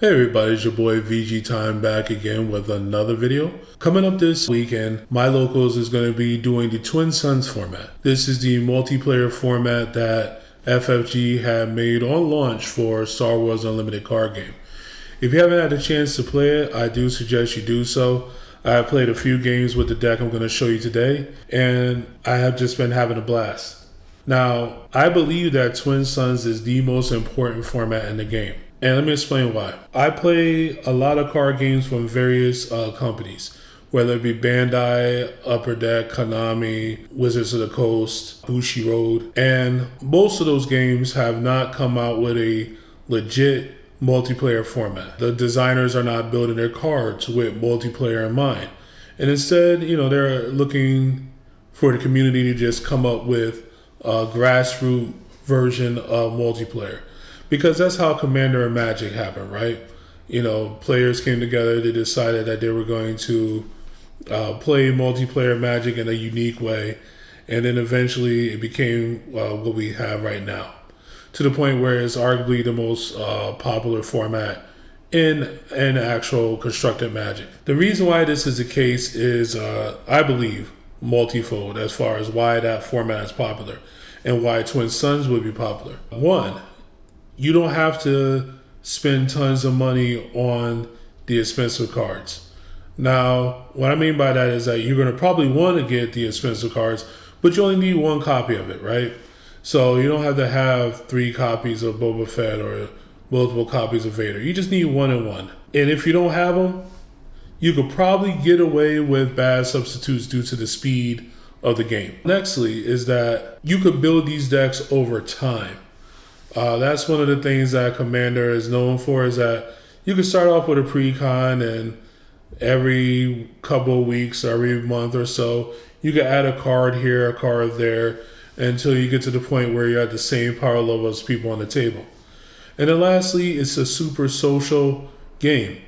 Hey everybody, it's your boy VG Time back again with another video. Coming up this weekend, My Locals is going to be doing the Twin Suns format. This is the multiplayer format that FFG had made on launch for Star Wars Unlimited card game. If you haven't had a chance to play it, I do suggest you do so. I have played a few games with the deck I'm going to show you today, and I have just been having a blast. Now, I believe that Twin Suns is the most important format in the game. And let me explain why. I play a lot of card games from various companies, whether it be Bandai, Upper Deck, Konami, Wizards of the Coast, Bushiroad, and most of those games have not come out with a legit multiplayer format. The designers are not building their cards with multiplayer in mind. And instead, they're looking for the community to just come up with a grassroots version of multiplayer. Because that's how Commander and Magic happened, right? Players came together, they decided that they were going to play multiplayer Magic in a unique way, and then eventually it became what we have right now, to the point where it's arguably the most popular format in actual constructed Magic. The reason why this is the case is, I believe, multifold as far as why that format is popular and why Twin Suns would be popular. One, you don't have to spend tons of money on the expensive cards. Now, what I mean by that is that you're going to probably want to get the expensive cards, but you only need one copy of it, right? So you don't have to have 3 copies of Boba Fett or multiple copies of Vader. You just need one and one. And if you don't have them, you could probably get away with bad substitutes due to the speed of the game. Nextly is that you could build these decks over time. That's one of the things that Commander is known for, is that you can start off with a pre-con, and every couple of weeks, every month or so, you can add a card here, a card there, until you get to the point where you're at the same power level as people on the table. And then lastly, it's a super social game.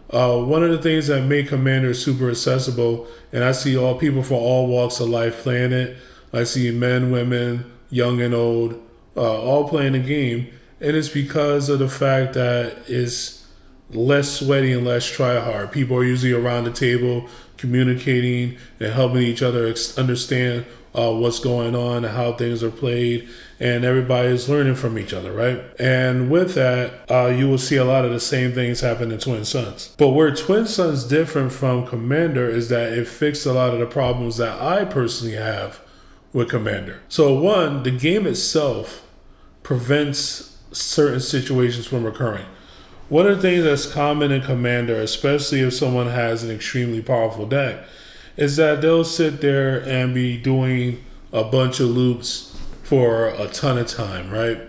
One of the things that make Commander super accessible, and I see all people from all walks of life playing it. I see men, women, young and old, all playing the game, and it's because of the fact that it's less sweaty and less try hard. People are usually around the table communicating and helping each other understand what's going on and how things are played, and everybody is learning from each other, right? And with that, you will see a lot of the same things happen in Twin Suns. But where Twin Suns different from Commander is that it fixed a lot of the problems that I personally have with Commander. So one, the game itself prevents certain situations from occurring. One of the things that's common in Commander, especially if someone has an extremely powerful deck, is that they'll sit there and be doing a bunch of loops for a ton of time, right?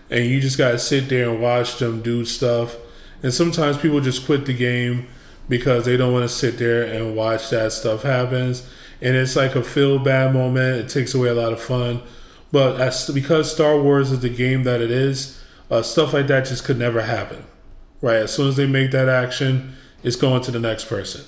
And you just gotta sit there and watch them do stuff. And sometimes people just quit the game because they don't want to sit there and watch that stuff happens. And it's like a feel bad moment. It takes away a lot of fun. But because Star Wars is the game that it is, stuff like that just could never happen, right? As soon as they make that action, it's going to the next person.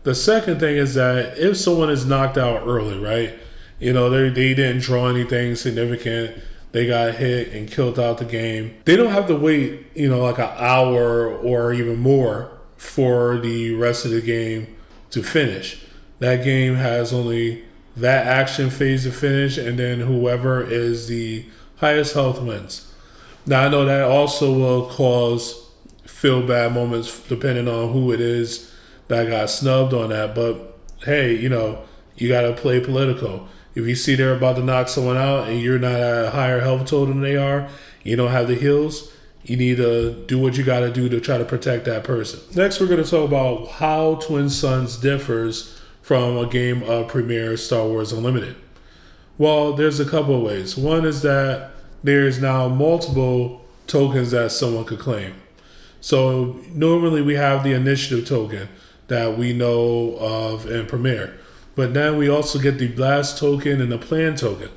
The second thing is that if someone is knocked out early, right? They didn't draw anything significant. They got hit and killed out the game. They don't have to wait, like an hour or even more for the rest of the game to finish. That game has only that action phase to finish, and then whoever is the highest health wins. Now, I know that also will cause feel bad moments depending on who it is that got snubbed on that, but hey, you gotta play political. If you see they're about to knock someone out and you're not at a higher health total than they are, you don't have the heals, you need to do what you gotta do to try to protect that person. Next, we're gonna talk about how Twin Suns differs from a game of Premier Star Wars Unlimited. Well, there's a couple of ways. One is that there's now multiple tokens that someone could claim. So normally we have the initiative token that we know of in Premier, but then we also get the blast token and the plan token.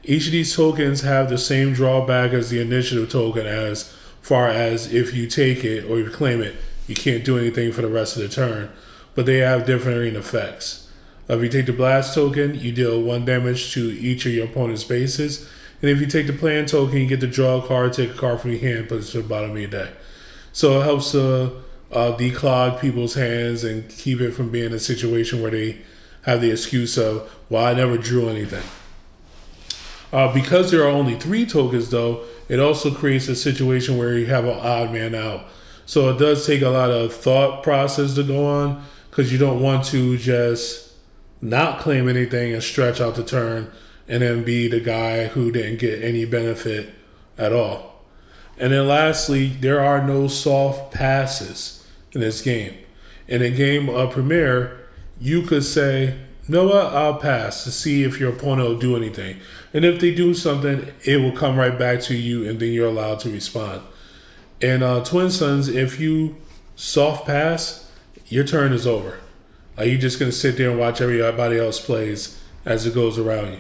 Each of these tokens have the same drawback as the initiative token, as far as if you take it or you claim it, you can't do anything for the rest of the turn, but they have differing effects. If you take the blast token, you deal 1 damage to each of your opponent's bases, and if you take the plan token, you get to draw a card, take a card from your hand, put it to the bottom of your deck. So it helps to declog people's hands and keep it from being a situation where they have the excuse of, well, I never drew anything. Because there are only 3 tokens, though, it also creates a situation where you have an odd man out. So it does take a lot of thought process to go on, because you don't want to just not claim anything and stretch out the turn and then be the guy who didn't get any benefit at all. And then lastly, there are no soft passes in this game. In a game of Premier, you could say, "No, I'll pass," to see if your opponent will do anything. And if they do something, it will come right back to you, and then you're allowed to respond. In Twin Suns, if you soft pass, your turn is over. You're just going to sit there and watch everybody else plays as it goes around you.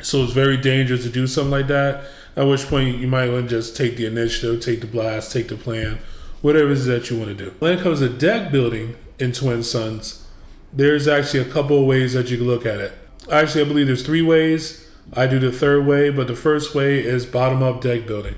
So it's very dangerous to do something like that, at which point you might want to just take the initiative, take the blast, take the plan, whatever it is that you want to do. When it comes to deck building in Twin Suns, there's actually a couple of ways that you can look at it. Actually, I believe there's 3 ways. I do the third way, but the first way is bottom-up deck building.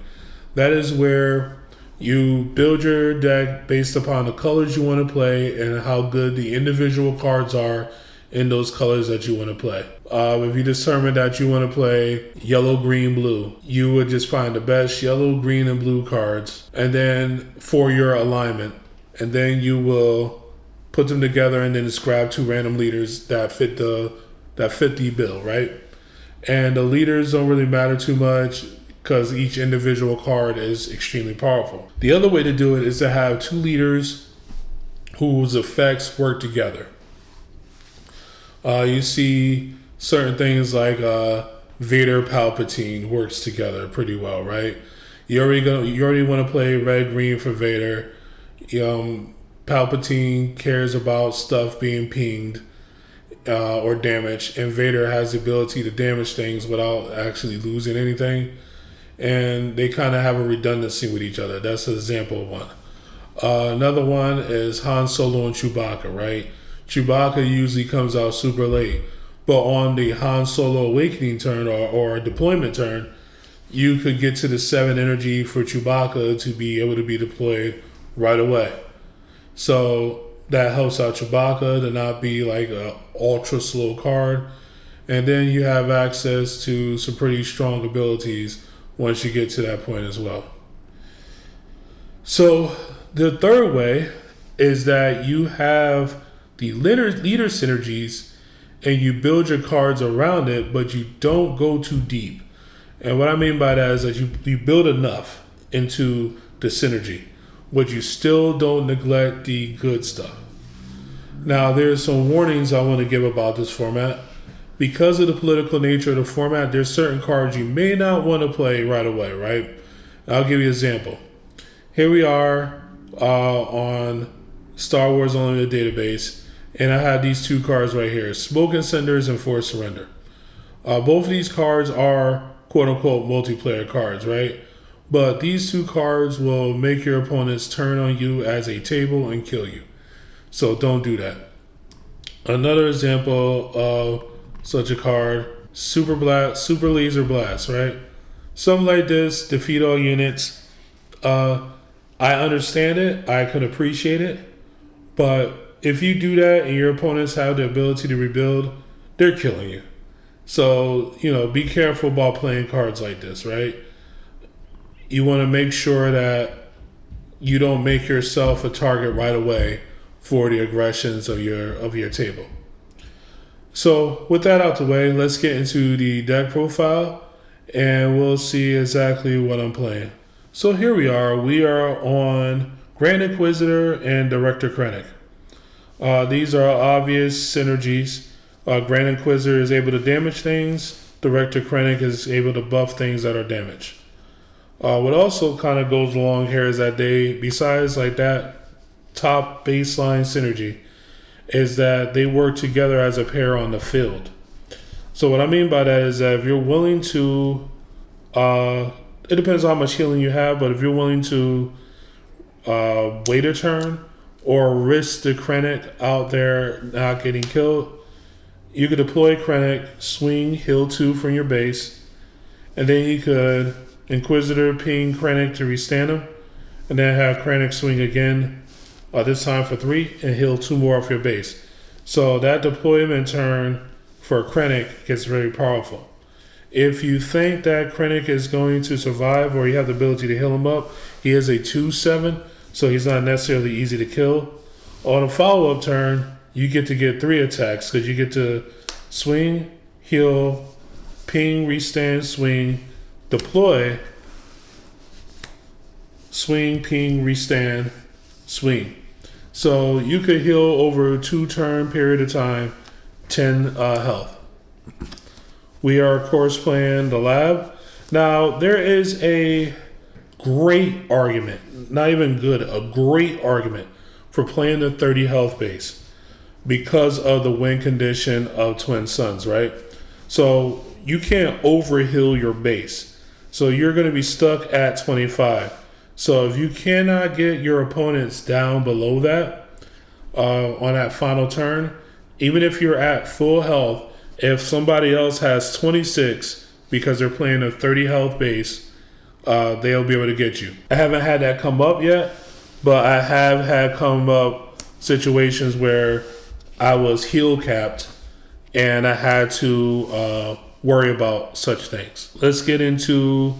That is where you build your deck based upon the colors you want to play and how good the individual cards are in those colors that you want to play. If you determine that you want to play yellow, green, blue, you would just find the best yellow, green, and blue cards, and then for your alignment, and then you will put them together and then just grab 2 random leaders that fit the bill, right? And the leaders don't really matter too much because each individual card is extremely powerful. The other way to do it is to have 2 leaders whose effects work together. You see certain things like Vader Palpatine works together pretty well, right? You already want to play red green for Vader. Palpatine cares about stuff being pinged or damaged, and Vader has the ability to damage things without actually losing anything. And they kind of have a redundancy with each other. That's an example of one. Another one is Han Solo and Chewbacca, right? Chewbacca usually comes out super late, but on the Han Solo Awakening turn or deployment turn, you could get to the 7 energy for Chewbacca to be able to be deployed right away. So that helps out Chewbacca to not be like an ultra slow card. And then you have access to some pretty strong abilities once you get to that point as well. So the third way is that you have the leader synergies and you build your cards around it, but you don't go too deep. And what I mean by that is that you build enough into the synergy, but you still don't neglect the good stuff. Now, there's some warnings I want to give about this format. Because of the political nature of the format, there's certain cards you may not want to play right away, right? I'll give you an example. Here we are on Star Wars Unlimited Database, and I have these 2 cards right here, Smoke and Cinders and Forced Surrender. Both of these cards are quote-unquote multiplayer cards, right? But these 2 cards will make your opponents turn on you as a table and kill you. So don't do that. Another example of such a card, Super Laser Blast, right? Something like this, defeat all units. I understand it. I could appreciate it. But if you do that and your opponents have the ability to rebuild, they're killing you. So, be careful about playing cards like this, right? You want to make sure that you don't make yourself a target right away for the aggressions of your table. So with that out the way, let's get into the deck profile and we'll see exactly what I'm playing. So here we are. We are on Grand Inquisitor and Director Krennic. These are obvious synergies. Grand Inquisitor is able to damage things. Director Krennic is able to buff things that are damaged. What also kind of goes along here is that besides like that top baseline synergy, is that they work together as a pair on the field. So what I mean by that is that if you're willing to, it depends on how much healing you have, but if you're willing to wait a turn or risk the Krennic out there not getting killed, you could deploy Krennic, swing, heal 2 from your base, and then you could Inquisitor ping Krennic to restand him, and then have Krennic swing again, this time for 3, and heal 2 more off your base. So that deployment turn for Krennic gets very powerful. If you think that Krennic is going to survive, or you have the ability to heal him up, he is a 2/7, so he's not necessarily easy to kill. On a follow-up turn, you get to get 3 attacks, because you get to swing, heal, ping, restand, swing, deploy, swing, ping, restand, swing. So you could heal over a 2-turn period of time, 10 health. We are, of course, playing the lab. Now, there is a great argument, not even good, a great argument for playing the 30 health base because of the win condition of Twin Suns, right? So you can't overheal your base. So you're going to be stuck at 25. So if you cannot get your opponents down below that on that final turn, even if you're at full health, if somebody else has 26 because they're playing a 30 health base, they'll be able to get you. I haven't had that come up yet, but I have had come up situations where I was heal capped and I had to worry about such things. Let's get into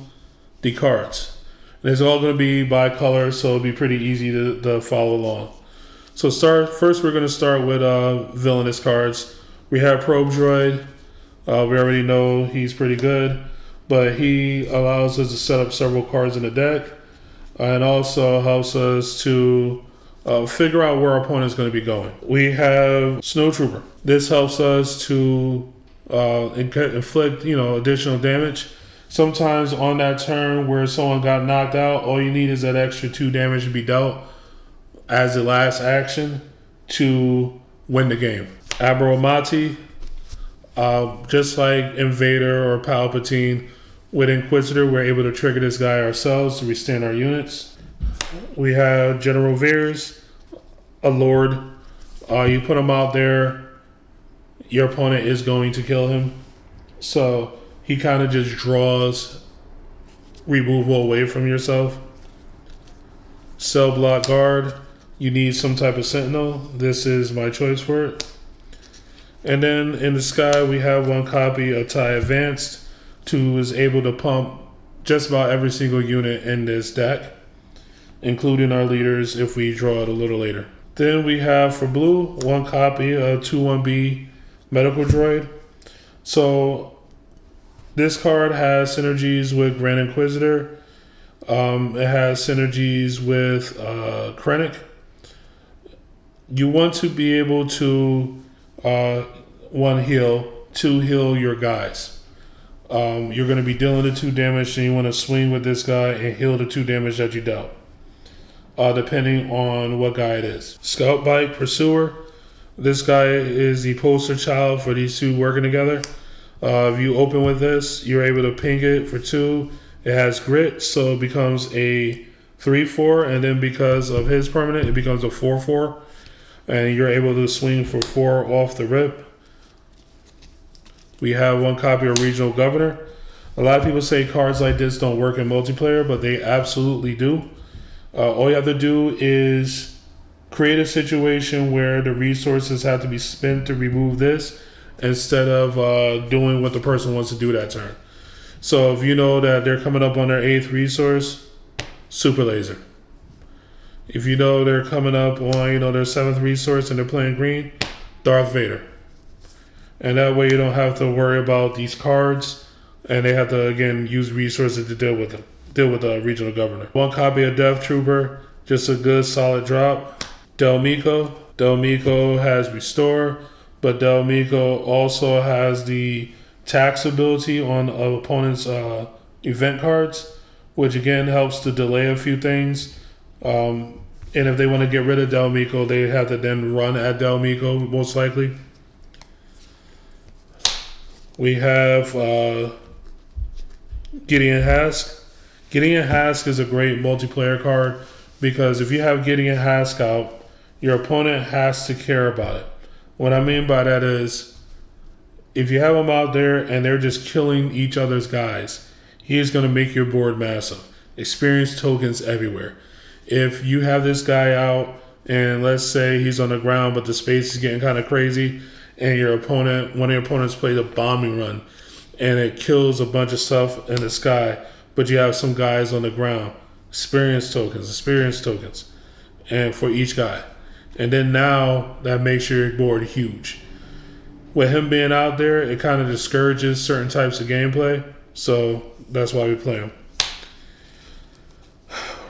the cards. And it's all going to be by color, so it'll be pretty easy to follow along. So first we're going to start with villainous cards. We have Probe Droid. We already know he's pretty good, but he allows us to set up several cards in the deck, and also helps us to figure out where our opponent's going to be going. We have Snowtrooper. This helps us to inflict, additional damage. Sometimes on that turn where someone got knocked out, all you need is that extra 2 damage to be dealt as the last action to win the game. Admiral Mati, just like Invader or Palpatine, with Inquisitor, we're able to trigger this guy ourselves to restand our units. We have General Veers, a Lord. You put him out there, your opponent is going to kill him. So he kind of just draws removal away from yourself. Cell Block Guard, you need some type of Sentinel. This is my choice for it. And then in the sky, we have 1 copy of TIE Advanced, who is able to pump just about every single unit in this deck, including our leaders if we draw it a little later. Then we have for blue, 1 copy of 2-1B Medical Droid. So this card has synergies with Grand Inquisitor. It has synergies with Krennic. You want to be able to 1 heal, 2 heal your guys. You're going to be dealing the 2 damage, and you want to swing with this guy and heal the 2 damage that you dealt, depending on what guy it is. Scout Bike Pursuer. This guy is the poster child for these 2 working together. If you open with this, you're able to ping it for 2. It has grit, so it becomes a 3/4, and then because of his permanent, it becomes a 4/4. And you're able to swing for 4 off the rip. We have 1 copy of Regional Governor. A lot of people say cards like this don't work in multiplayer, but they absolutely do. All you have to do is create a situation where the resources have to be spent to remove this, instead of doing what the person wants to do that turn. So if you know that they're coming up on their 8th resource, Super Laser. If you know they're coming up on their 7th resource and they're playing green, Darth Vader. And that way you don't have to worry about these cards, and they have to again use resources to deal with them. Deal with the Regional Governor. 1 copy of Death Trooper, just a good solid drop. Del Meeko. Del Meeko has Restore, but Del Meeko also has the tax ability on opponent's event cards, which again helps to delay a few things. And if they want to get rid of Del Meeko, they have to then run at Del Meeko, most likely. We have Gideon Hask. Gideon Hask is a great multiplayer card because if you have Gideon Hask out, your opponent has to care about it. What I mean by that is, if you have them out there and they're just killing each other's guys, he is going to make your board massive. Experience tokens everywhere. If you have this guy out and let's say he's on the ground, but the space is getting kind of crazy, and one of your opponents plays a bombing run, and it kills a bunch of stuff in the sky, but you have some guys on the ground, experience tokens, and for each guy, and then now that makes your board huge. With him being out there, it kind of discourages certain types of gameplay, so that's why we play him.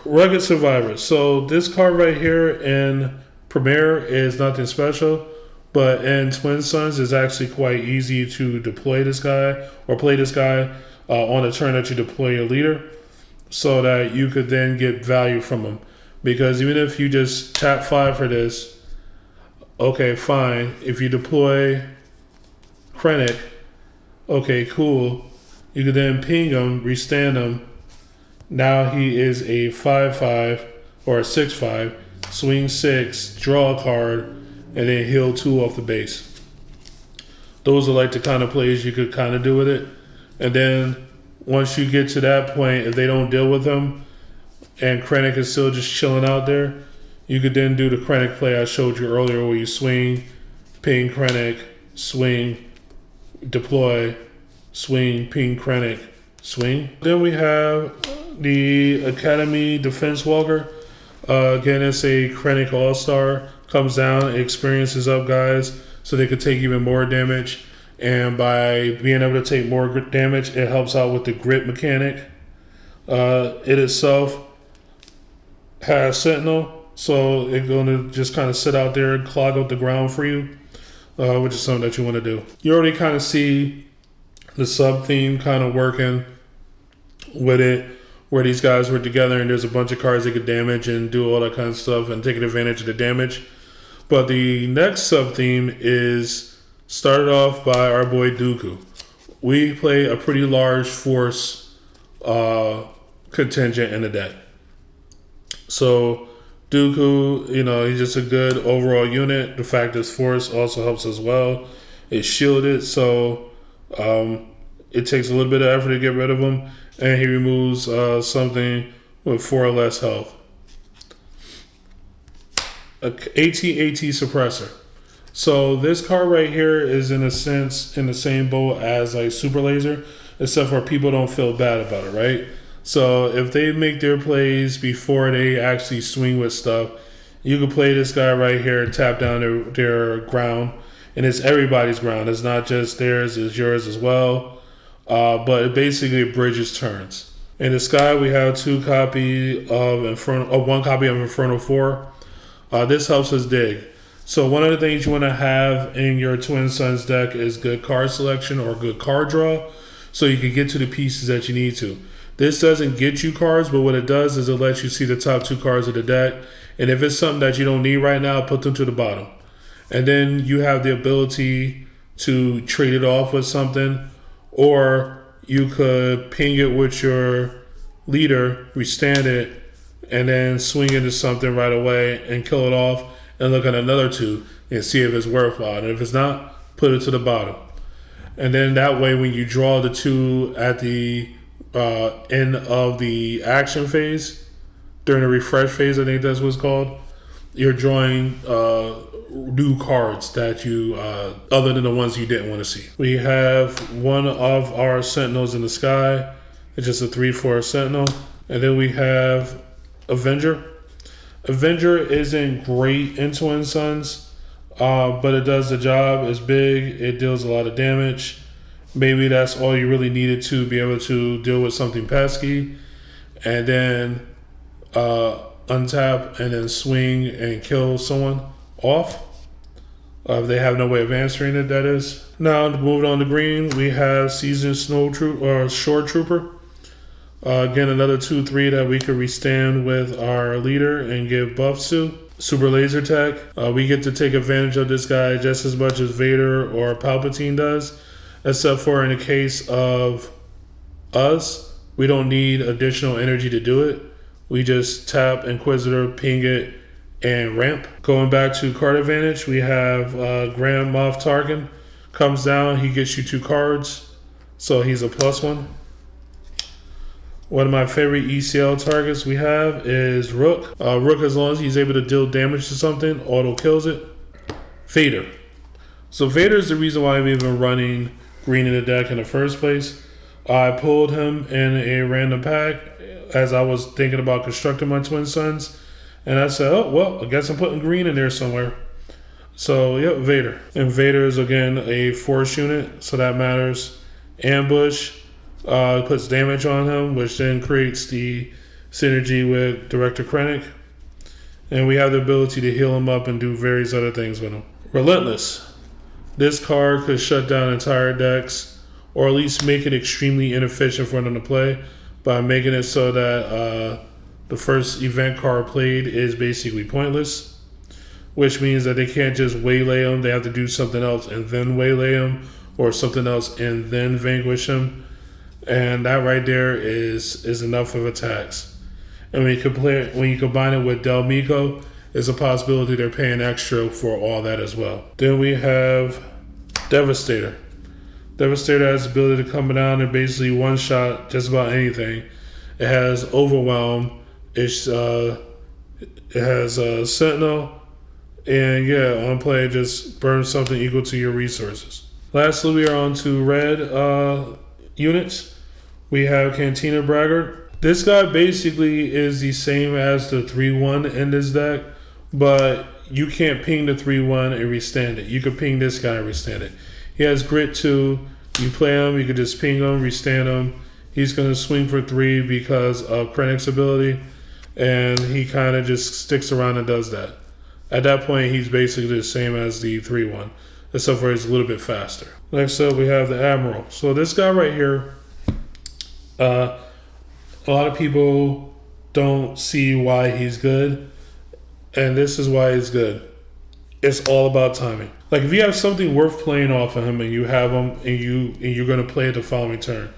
Rugged Survivor. So this card right here in Premier is nothing special, but in Twin Suns it's actually quite easy to deploy this guy or play this guy on the turn that you deploy your leader, so that you could then get value from him. Because even if you just tap 5 for this, okay, fine. If you deploy Krennic, okay, cool. You could then ping him, restand him. Now he is a 5/5 or a 6/5, swing 6, draw a card, and then heal 2 off the base. Those are like the kind of plays you could kind of do with it. And then once you get to that point, if they don't deal with him and Krennic is still just chilling out there, you could then do the Krennic play I showed you earlier, where you swing, ping Krennic, swing, deploy, swing, ping Krennic, swing. Then we have the Academy Defense Walker. Again, it's a Krennic All-Star. Comes down, experiences up guys so they could take even more damage. And by being able to take more damage, it helps out with the grit mechanic. It itself has Sentinel, so it's going to just kind of sit out there and clog up the ground for you, which is something that you want to do. You already kind of see the sub-theme kind of working with it, where these guys were together and there's a bunch of cards that could damage and do all that kind of stuff and taking advantage of the damage. But the next sub-theme is started off by our boy Dooku. We play a pretty large force contingent in the deck. So Dooku, he's just a good overall unit. The fact that force also helps as well. It's shielded, so it takes a little bit of effort to get rid of him. And he removes something with 4 or less health. A AT-AT suppressor. So this card right here is in a sense in the same boat as like Super Laser, except for people don't feel bad about it, right? So if they make their plays before they actually swing with stuff, you can play this guy right here and tap down their ground. And it's everybody's ground. It's not just theirs, it's yours as well. But it basically bridges turns. In the sky, we have 1 copy of Inferno 4. This helps us dig. So one of the things you want to have in your Twin Suns deck is good card selection or good card draw, so you can get to the pieces that you need to. This doesn't get you cards, but what it does is it lets you see the top 2 cards of the deck. And if it's something that you don't need right now, put them to the bottom. And then you have the ability to trade it off with something. Or you could ping it with your leader, restand it, and then swing into something right away and kill it off and look at another 2 and see if it's worthwhile. And if it's not, put it to the bottom. And then that way when you draw the 2 at the end of the action phase, during the refresh phase, I think that's what it's called, you're drawing new cards that you other than the ones you didn't want to see. We have one of our Sentinels in the sky. It's just a 3/4 Sentinel. And then we have Avenger. Avenger isn't great in Twin Suns, but it does the job. It's big, it deals a lot of damage. Maybe that's all you really needed to be able to deal with something pesky. And then untap and then swing and kill someone off. If they have no way of answering it, that is. Now, moving on to green, we have Seasoned Shore Trooper. Again, another 2/3 that we could restand with our leader and give buffs to. Super Laser Tech. We get to take advantage of this guy just as much as Vader or Palpatine does, except for in the case of us, we don't need additional energy to do it. We just tap Inquisitor, ping it, and ramp. Going back to card advantage, we have Grand Moff Tarkin. Comes down, he gets you 2 cards, so he's a +1. One of my favorite ECL targets we have is Rook. Rook, as long as he's able to deal damage to something, auto kills it. Vader. So Vader is the reason why I'm even running green in the deck in the first place. I pulled him in a random pack as I was thinking about constructing my Twin Suns. And I said, oh, well, I guess I'm putting green in there somewhere. So, yep, Vader. And Vader is, again, a force unit, so that matters. Ambush puts damage on him, which then creates the synergy with Director Krennic. And we have the ability to heal him up and do various other things with him. Relentless. This card could shut down entire decks, or at least make it extremely inefficient for them to play by making it so that the first event card played is basically pointless. Which means that they can't just waylay him. They have to do something else and then waylay him, or something else and then vanquish him. And that right there is enough of attacks. And when you combine it with Del Meeko, there's a possibility they're paying extra for all that as well. Then we have Devastator. Devastator has the ability to come down and basically one-shot just about anything. It has Overwhelm. It has Sentinel. And yeah, on play, just burn something equal to your resources. Lastly, we are on to red units. We have Cantina Braggart. This guy basically is the same as the 3-1 in this deck, but you can't ping the 3-1 and restand it. You can ping this guy and restand it. He has Grit 2. You play him, you can just ping him, restand him. He's going to swing for 3 because of Krennic's ability, and he kind of just sticks around and does that. At that point, he's basically the same as the 3-1, except for he's a little bit faster. Next up, we have the Admiral. So this guy right here, a lot of people don't see why he's good, and this is why he's good. It's all about timing. Like, if you have something worth playing off of him and you have him and you're going to play it the following turn,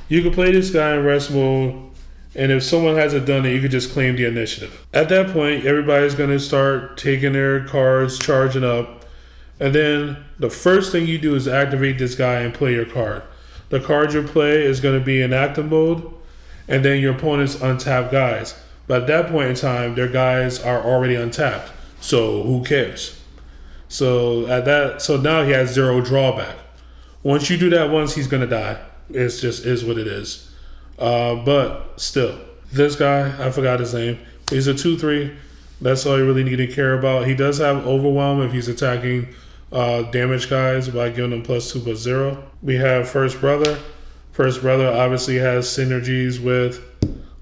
you can play this guy in rest mode. And if someone hasn't done it, you could just claim the initiative. At that point, everybody's going to start taking their cards, charging up. And then the first thing you do is activate this guy and play your card. The card you play is going to be in active mode. And then your opponent's untapped guys. But at that point in time, their guys are already untapped. So who cares? So now he has 0 drawback. Once you do that once, he's going to die. It's just is what it is. But still, this guy, I forgot his name. He's a 2-3. That's all you really need to care about. He does have Overwhelm if he's attacking damage guys by giving them +2/+0. We have First Brother. First Brother obviously has synergies with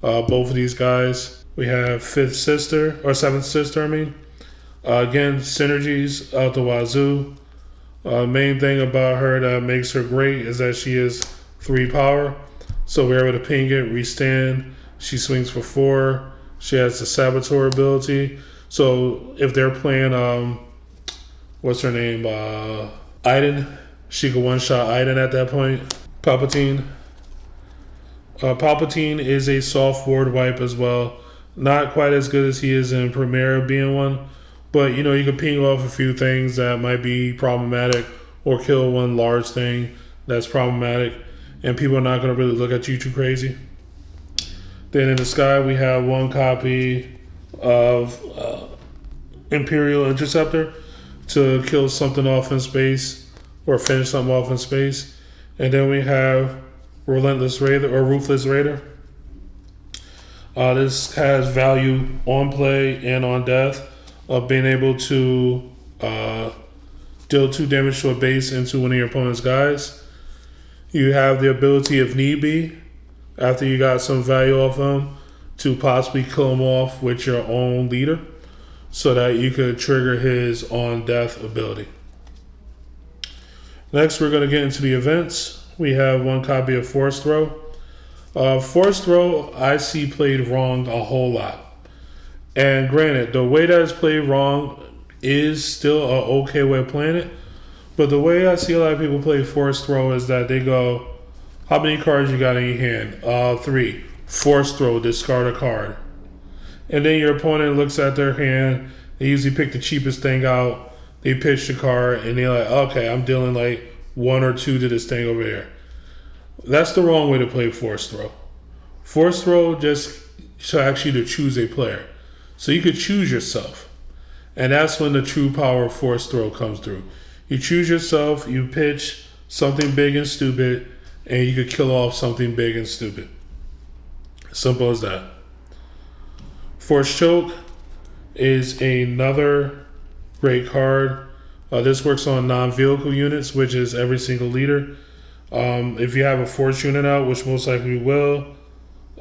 both of these guys. We have Seventh Sister, again, synergies out the wazoo. Main thing about her that makes her great is that she is 3 power. So we're able to ping it, restand. She swings for 4. She has the Saboteur ability. So if they're playing, what's her name? Iden. She could one-shot Iden at that point. Palpatine. Palpatine is a soft board wipe as well. Not quite as good as he is in Premiere being one. But, you can ping off a few things that might be problematic or kill one large thing that's problematic. And people are not going to really look at you too crazy. Then in the sky, we have 1 copy of Imperial Interceptor to kill something off in space or finish something off in space. And then we have Relentless Raider or Ruthless Raider. This has value on play and on death of being able to deal 2 damage to a base into one of your opponent's guys. You have the ability, if need be, after you got some value off him, to possibly kill him off with your own leader so that you could trigger his on-death ability. Next, we're going to get into the events. We have 1 copy of Force Throw. Force Throw, I see played wrong a whole lot. And granted, the way that it's played wrong is still an okay way of playing it. But the way I see a lot of people play Force Throw is that they go, how many cards you got in your hand? 3. Force Throw, discard a card. And then your opponent looks at their hand. They usually pick the cheapest thing out. They pitch the card, and they're like, okay, I'm dealing like 1 or 2 to this thing over here. That's the wrong way to play Force Throw. Force throw just to ask you to choose a player. So you could choose yourself. And that's when the true power of force throw comes through. You choose yourself, you pitch something big and stupid, and you could kill off something big and stupid. Simple as that. Force choke is another great card. This works on non-vehicle units, which is every single leader. If you have a force unit out, which most likely will,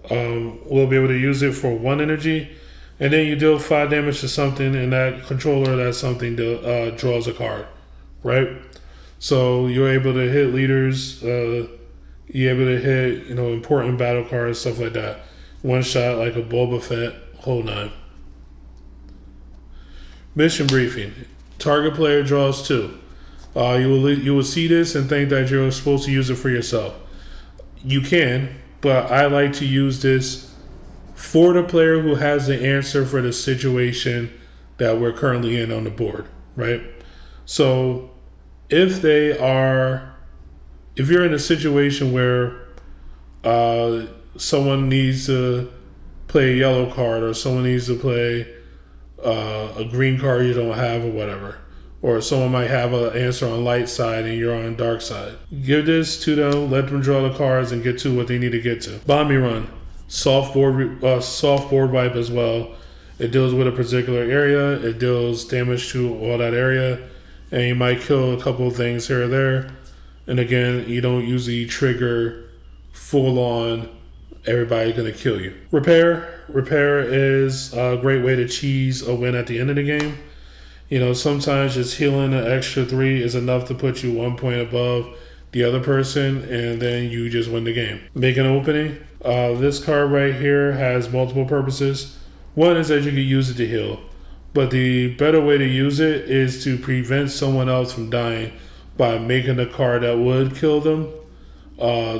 we'll be able to use it for 1 energy. And then you deal 5 damage to something, and that controller, that something draws a card, right? So you're able to hit leaders, you're able to hit, important battle cards, stuff like that. One shot like a Boba Fett, whole 9. Mission briefing. Target player draws 2. You will see this and think that you're supposed to use it for yourself. You can, but I like to use this for the player who has the answer for the situation that we're currently in on the board, right? So if you're in a situation where someone needs to play a yellow card, or someone needs to play a green card you don't have, or whatever, or someone might have an answer on light side and you're on dark side, give this to them, let them draw the cards and get to what they need to get to. Bombing Run. Soft board wipe as well. It deals with a particular area. It deals damage to all that area, and you might kill a couple of things here or there. And again, you don't usually trigger full on everybody's gonna kill you. Repair is a great way to cheese a win at the end of the game. Sometimes just healing an extra 3 is enough to put you 1 point above the other person, and then you just win the game. Make an opening. This card right here has multiple purposes. One is that you can use it to heal, but the better way to use it is to prevent someone else from dying by making a card that would kill them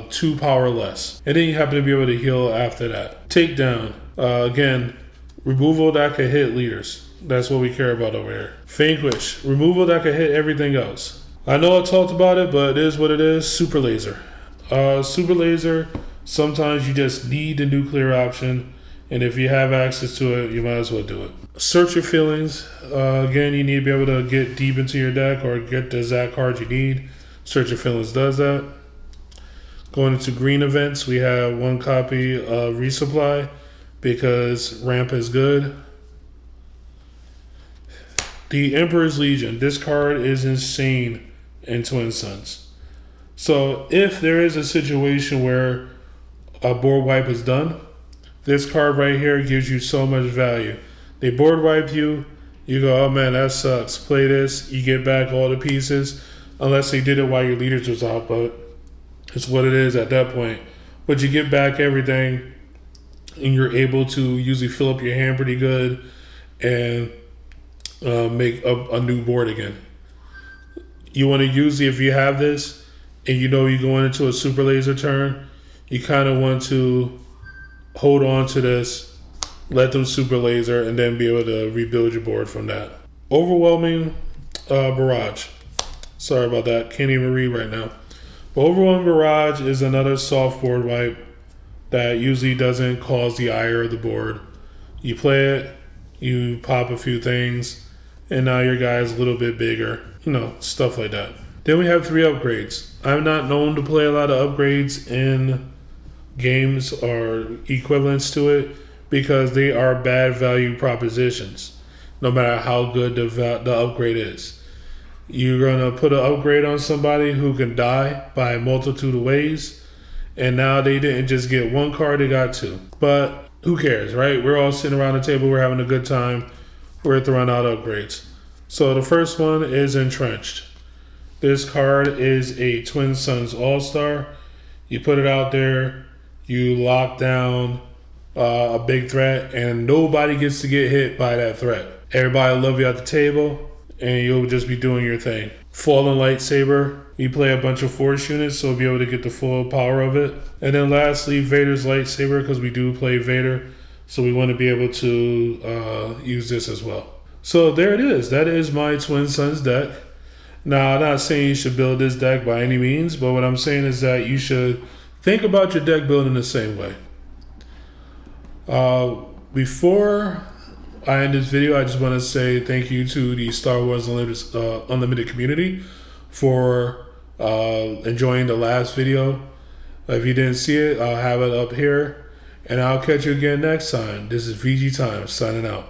2 power less. And then you happen to be able to heal after that. Takedown. Again, removal that can hit leaders. That's what we care about over here. Vanquish. Removal that can hit everything else. I know I talked about it, but it is what it is. Super Laser. Super Laser, sometimes you just need the nuclear option, and if you have access to it, you might as well do it. Search your feelings. Again, you need to be able to get deep into your deck or get the exact card you need. Search your feelings does that. Going into green events, we have 1 copy of Resupply because ramp is good. The Emperor's Legion. This card is insane in Twin Suns. So if there is a situation where a board wipe is done, this card right here gives you so much value. They board wipe you, you go, oh man, that sucks. Play this, you get back all the pieces, unless they did it while your leaders was out, but it's what it is at that point. But you get back everything, and you're able to usually fill up your hand pretty good and make a new board again. You want to usually, if you have this and you're going into a Super Laser turn, you kind of want to hold on to this, let them Super Laser, and then be able to rebuild your board from that. Overwhelming Barrage. Sorry about that. Can't even read right now. But Overwhelming Barrage is another soft board wipe that usually doesn't cause the ire of the board. You play it, you pop a few things, and now your guy is a little bit bigger. Stuff like that. Then we have 3 upgrades. I'm not known to play a lot of upgrades in games or equivalents to it because they are bad value propositions, no matter how good the upgrade is. You're going to put an upgrade on somebody who can die by a multitude of ways, and now they didn't just get 1 card, they got 2. But who cares, right? We're all sitting around the table, we're having a good time, we're throwing out upgrades. So the first one is Entrenched. This card is a Twin Suns All-Star. You put it out there, you lock down a big threat, and nobody gets to get hit by that threat. Everybody will love you at the table, and you'll just be doing your thing. Fallen Lightsaber. You play a bunch of force units, so you'll be able to get the full power of it. And then lastly, Vader's Lightsaber, because we do play Vader, so we want to be able to use this as well. So there it is. That is my Twin Suns deck. Now, I'm not saying you should build this deck by any means, but what I'm saying is that you should think about your deck building the same way. Before I end this video, I just want to say thank you to the Star Wars Unlimited community for enjoying the last video. If you didn't see it, I'll have it up here. And I'll catch you again next time. This is VG Time signing out.